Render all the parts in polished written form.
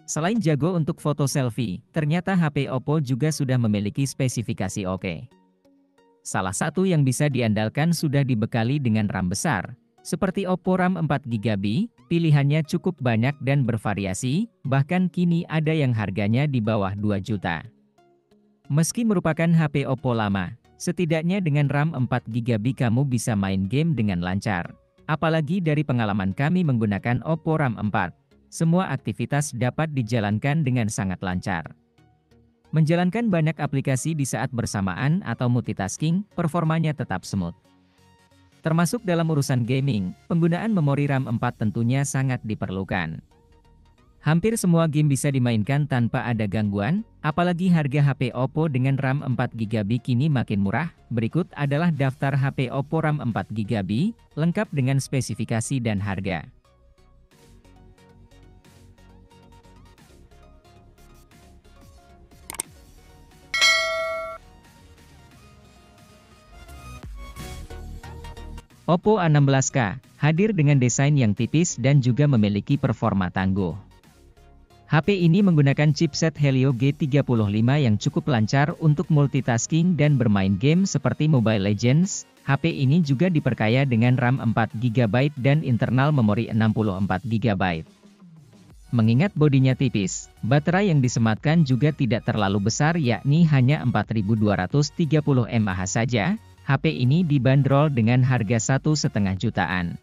Selain jago untuk foto selfie, ternyata HP Oppo juga sudah memiliki spesifikasi oke. Salah satu yang bisa diandalkan sudah dibekali dengan RAM besar. Seperti Oppo RAM 4GB, pilihannya cukup banyak dan bervariasi, bahkan kini ada yang harganya di bawah 2 juta. Meski merupakan HP Oppo lama, setidaknya dengan RAM 4GB kamu bisa main game dengan lancar. Apalagi dari pengalaman kami menggunakan Oppo RAM 4, semua aktivitas dapat dijalankan dengan sangat lancar. Menjalankan banyak aplikasi di saat bersamaan atau multitasking, performanya tetap smooth. Termasuk dalam urusan gaming, penggunaan memori RAM 4 tentunya sangat diperlukan. Hampir semua game bisa dimainkan tanpa ada gangguan, apalagi harga HP Oppo dengan RAM 4GB kini makin murah. Berikut adalah daftar HP Oppo RAM 4GB, lengkap dengan spesifikasi dan harga. Oppo A16K, hadir dengan desain yang tipis dan juga memiliki performa tangguh. HP ini menggunakan chipset Helio G35 yang cukup lancar untuk multitasking dan bermain game seperti Mobile Legends. HP ini juga diperkaya dengan RAM 4GB dan internal memori 64GB. Mengingat bodinya tipis, baterai yang disematkan juga tidak terlalu besar yakni hanya 4230 mAh saja. HP ini dibanderol dengan harga 1,5 jutaan.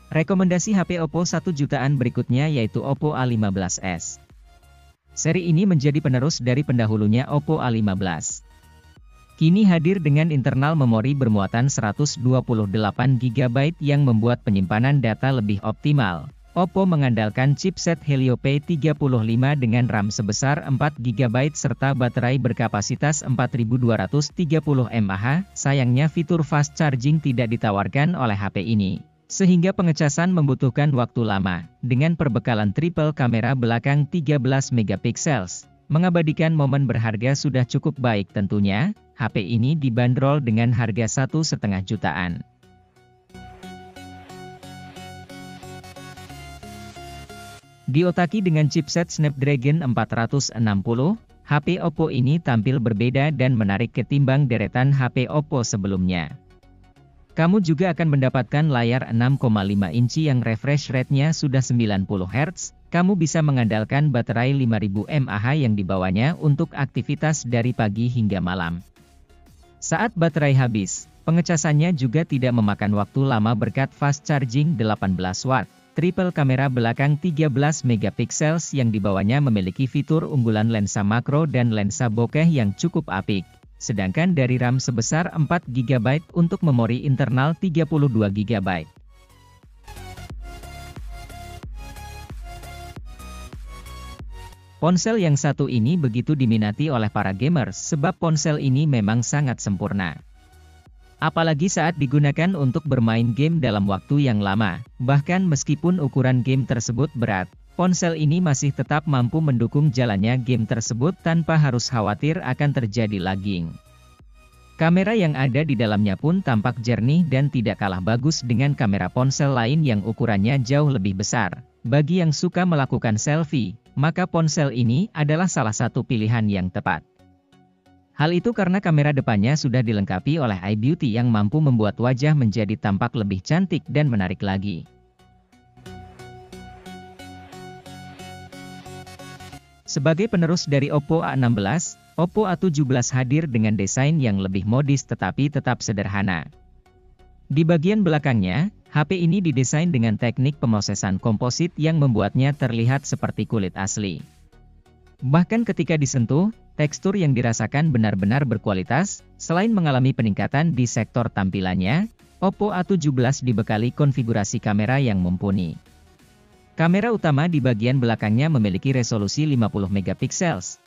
Rekomendasi HP Oppo 1 jutaan berikutnya yaitu Oppo A15s. Seri ini menjadi penerus dari pendahulunya Oppo A15. Kini hadir dengan internal memori bermuatan 128GB yang membuat penyimpanan data lebih optimal. Oppo mengandalkan chipset Helio P35 dengan RAM sebesar 4GB serta baterai berkapasitas 4230 mAh. Sayangnya fitur fast charging tidak ditawarkan oleh HP ini, sehingga pengecasan membutuhkan waktu lama. Dengan perbekalan triple kamera belakang 13 MP, mengabadikan momen berharga sudah cukup baik tentunya. HP ini dibanderol dengan harga 1,5 jutaan. Diotaki dengan chipset Snapdragon 460, HP Oppo ini tampil berbeda dan menarik ketimbang deretan HP Oppo sebelumnya. Kamu juga akan mendapatkan layar 6,5 inci yang refresh rate-nya sudah 90 Hz. Kamu bisa mengandalkan baterai 5000 mAh yang dibawanya untuk aktivitas dari pagi hingga malam. Saat baterai habis, pengecasannya juga tidak memakan waktu lama berkat fast charging 18 Watt. Triple kamera belakang 13 MP yang dibawanya memiliki fitur unggulan lensa makro dan lensa bokeh yang cukup apik. Sedangkan dari RAM sebesar 4GB untuk memori internal 32GB. Ponsel yang satu ini begitu diminati oleh para gamers sebab ponsel ini memang sangat sempurna. Apalagi saat digunakan untuk bermain game dalam waktu yang lama. Bahkan meskipun ukuran game tersebut berat, ponsel ini masih tetap mampu mendukung jalannya game tersebut tanpa harus khawatir akan terjadi lagging. Kamera yang ada di dalamnya pun tampak jernih dan tidak kalah bagus dengan kamera ponsel lain yang ukurannya jauh lebih besar. Bagi yang suka melakukan selfie, maka ponsel ini adalah salah satu pilihan yang tepat. Hal itu karena kamera depannya sudah dilengkapi oleh iBeauty yang mampu membuat wajah menjadi tampak lebih cantik dan menarik lagi. Sebagai penerus dari Oppo A16, Oppo A17 hadir dengan desain yang lebih modis tetapi tetap sederhana. Di bagian belakangnya, HP ini didesain dengan teknik pemrosesan komposit yang membuatnya terlihat seperti kulit asli. Bahkan ketika disentuh, tekstur yang dirasakan benar-benar berkualitas. Selain mengalami peningkatan di sektor tampilannya, Oppo A17 dibekali konfigurasi kamera yang mumpuni. Kamera utama di bagian belakangnya memiliki resolusi 50 MP,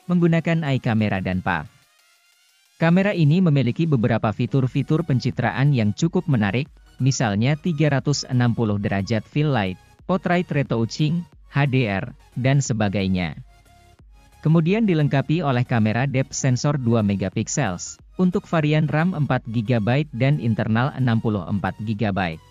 menggunakan eye camera dan PAF. Kamera ini memiliki beberapa fitur-fitur pencitraan yang cukup menarik, misalnya 360 derajat fill light, portrait retouching, HDR, dan sebagainya. Kemudian dilengkapi oleh kamera depth sensor 2 MP, untuk varian RAM 4GB dan internal 64GB.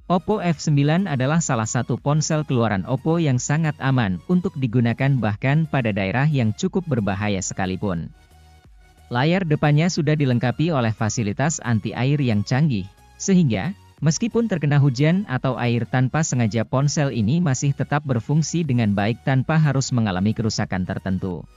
Oppo F9 adalah salah satu ponsel keluaran Oppo yang sangat aman untuk digunakan bahkan pada daerah yang cukup berbahaya sekalipun. Layar depannya sudah dilengkapi oleh fasilitas anti-air yang canggih, sehingga meskipun terkena hujan atau air tanpa sengaja ponsel ini masih tetap berfungsi dengan baik tanpa harus mengalami kerusakan tertentu.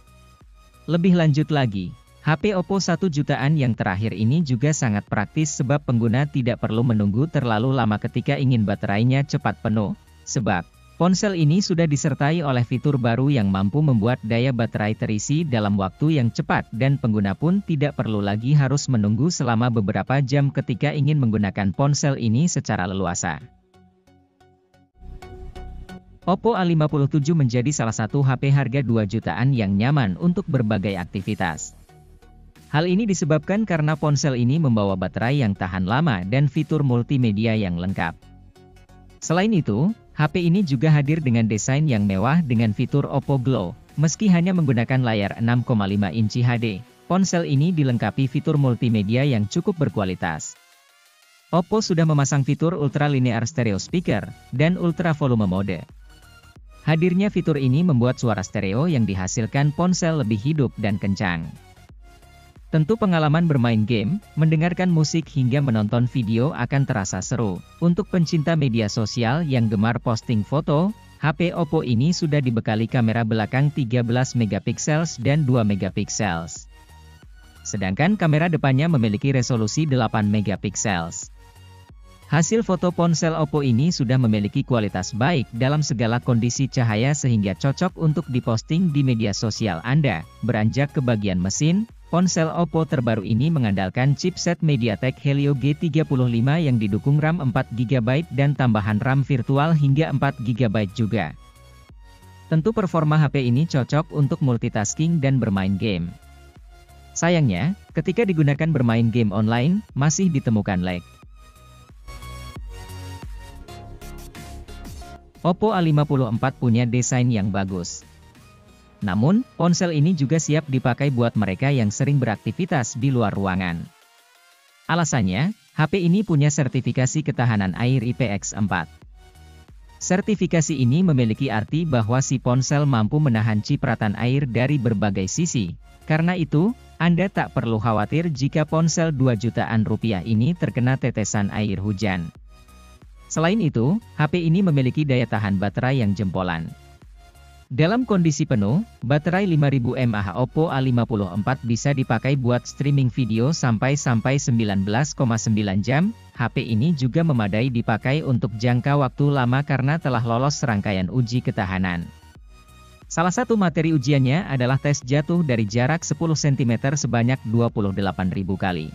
Lebih lanjut lagi, HP Oppo 1 jutaan yang terakhir ini juga sangat praktis sebab pengguna tidak perlu menunggu terlalu lama ketika ingin baterainya cepat penuh, sebab ponsel ini sudah disertai oleh fitur baru yang mampu membuat daya baterai terisi dalam waktu yang cepat dan pengguna pun tidak perlu lagi harus menunggu selama beberapa jam ketika ingin menggunakan ponsel ini secara leluasa. Oppo A57 menjadi salah satu HP harga 2 jutaan yang nyaman untuk berbagai aktivitas. Hal ini disebabkan karena ponsel ini membawa baterai yang tahan lama dan fitur multimedia yang lengkap. Selain itu, HP ini juga hadir dengan desain yang mewah dengan fitur Oppo Glow. Meski hanya menggunakan layar 6,5 inci HD, ponsel ini dilengkapi fitur multimedia yang cukup berkualitas. Oppo sudah memasang fitur Ultra Linear Stereo Speaker dan Ultra Volume Mode. Hadirnya fitur ini membuat suara stereo yang dihasilkan ponsel lebih hidup dan kencang. Tentu pengalaman bermain game, mendengarkan musik hingga menonton video akan terasa seru. Untuk pencinta media sosial yang gemar posting foto, HP Oppo ini sudah dibekali kamera belakang 13 megapiksel dan 2 megapiksel. Sedangkan kamera depannya memiliki resolusi 8 megapiksel. Hasil foto ponsel Oppo ini sudah memiliki kualitas baik dalam segala kondisi cahaya sehingga cocok untuk diposting di media sosial Anda. Beranjak ke bagian mesin, ponsel Oppo terbaru ini mengandalkan chipset MediaTek Helio G35 yang didukung RAM 4GB dan tambahan RAM virtual hingga 4GB juga. Tentu performa HP ini cocok untuk multitasking dan bermain game. Sayangnya, ketika digunakan bermain game online, masih ditemukan lag. Oppo A54 punya desain yang bagus. Namun, ponsel ini juga siap dipakai buat mereka yang sering beraktivitas di luar ruangan. Alasannya, HP ini punya sertifikasi ketahanan air IPX4. Sertifikasi ini memiliki arti bahwa si ponsel mampu menahan cipratan air dari berbagai sisi. Karena itu, Anda tak perlu khawatir jika ponsel 2 jutaan rupiah ini terkena tetesan air hujan. Selain itu, HP ini memiliki daya tahan baterai yang jempolan. Dalam kondisi penuh, baterai 5000 mAh Oppo A54 bisa dipakai buat streaming video sampai 19,9 jam. HP ini juga memadai dipakai untuk jangka waktu lama karena telah lolos serangkaian uji ketahanan. Salah satu materi ujiannya adalah tes jatuh dari jarak 10 cm sebanyak 28.000 kali.